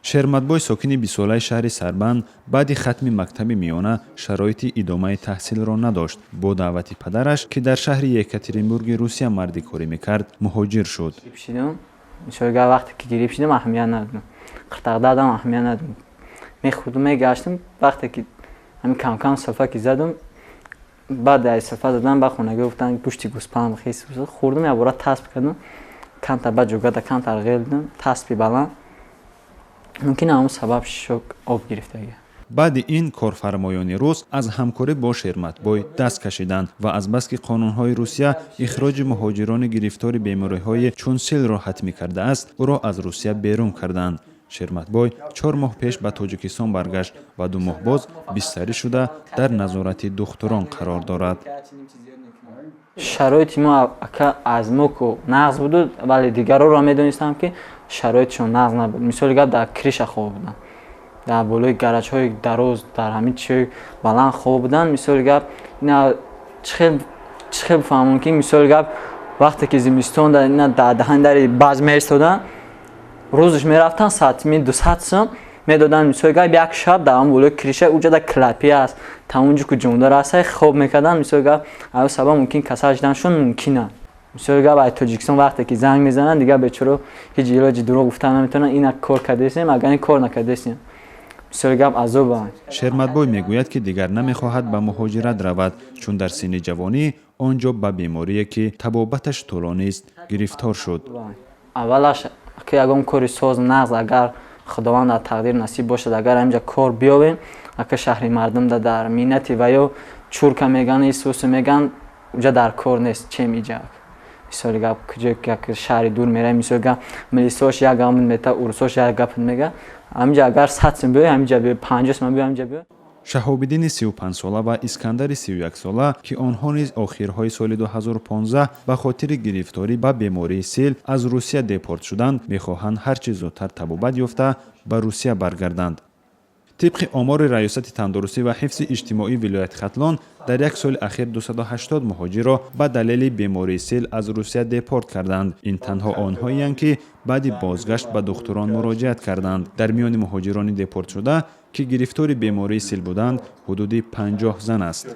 шерматбой сокини 20 солаи шаҳри Сарбанд баъди хатми мактаби миёна шароити идомаи таҳсилро надошт. Бо даъвати падараш, ки дар шаҳри Екатеринбурги Русия мардӣ корӣ мекард, муҳоҷир шуд. Мисолга вақте ки гирифт шидам аҳамият надодам. Қиртахдадам аҳамият надодам. Мехӯрдум, мегаштам, вақте ки ҳамин кам-кам сафа ки задам, баъд аз сафа задам ба хонага гуфтанд пушти гӯспанд хис хӯрдум, ябора тасб кардам, канта ба ҷогада канта ғелдам, тасби баланд. мумкин ҳамон сабаб шок об гирифтагия. баъди ин корфармоёни рус аз ҳамкорӣ бо Шерматбой даст кашиданд ва азбаски қонунҳои Русия ихроҷи муҳоҷирони гирифтори бемориҳои чун силро ҳатмӣ кардааст, ӯро аз Русия берун карданд. Шерматбой 4 моҳ пеш ба Тоҷикистон баргашт ва 2 моҳ боз бистарӣ шуда дар назорати духтурон қарор дорад. шароити мо ака аз мо ку нағз буду, вале дигароро медонистам ки шароитшон нағз набуд. Мисоли гап дар криша хоб буданд, дар болои гараҷҳои дароз, дар ҳамин чиҳои баланд хоб буданд. Мисоли гап ина чӣ хел фаҳмон ки мисоли гап вақте ки зимистон дар даҳани дари баъз меистодан, рӯзаш мерафтан сатми 200 сом медодан. Мисоли гап як шаб дар ҳамон болои криша уҷада клапи аст, тамонҷо ку ҷондор аст хоб мекардан. Мисоли гап ав сабаб мумкин касал шуданашон мумкин аст. мисоли гап ай Тоҷикистон вақте ки занг мезананд, дигар бечоро ҳеҷ илоҷи дурӯғ гуфтан наметавонанд, ина кор кардесем, агар ин кор накардесем. мисоли гап азоб аст. Шерматбой мегӯяд ки дигар намехоҳад ба муҳоҷират равад, чун дар синни ҷавонӣ он ҷо ба беморие ки табобаташ тӯлонист гирифтор шуд. аввалаш ки ягон кори соз нағз агар худованд дар тақдир насиб бошад, агар ҳамҷа кор биёбем, ака шаҳри мардум дар миннати ва ё чурка меган исусу меган уҷа дар кор нест чем иҷа. мисоли гап куҷо як шаҳри дур меравем, мисоли гап милисош як гамон мета, урусош як гап мега, ҳамҷа агар 100 сом биё, ҳамҷа биё 50 сом биё, ҳамҷа биё. Шаҳобиддини 35 сола ва Искандари 31 сола, ки онҳо низ охирҳои соли 2015 ба хотири гирифторӣ ба бемории сил аз Русия депорт шуданд, мехоҳанд ҳарчи зудтар табобат ёфта ба Русия баргарданд. طبق آمار ریاست تندرستی و حفظ اجتماعی ولایت ختلان در یک سال اخیر 280 مهاجر را به دلیل بیماری سیل از روسیه دیپورت کردند. این تنها آنهایی اند که بعد بازگشت به دکتران مراجعت کردند. در میان مهاجران دیپورت شده که گرفتار بیماری سیل بودند حدود 50 زن است.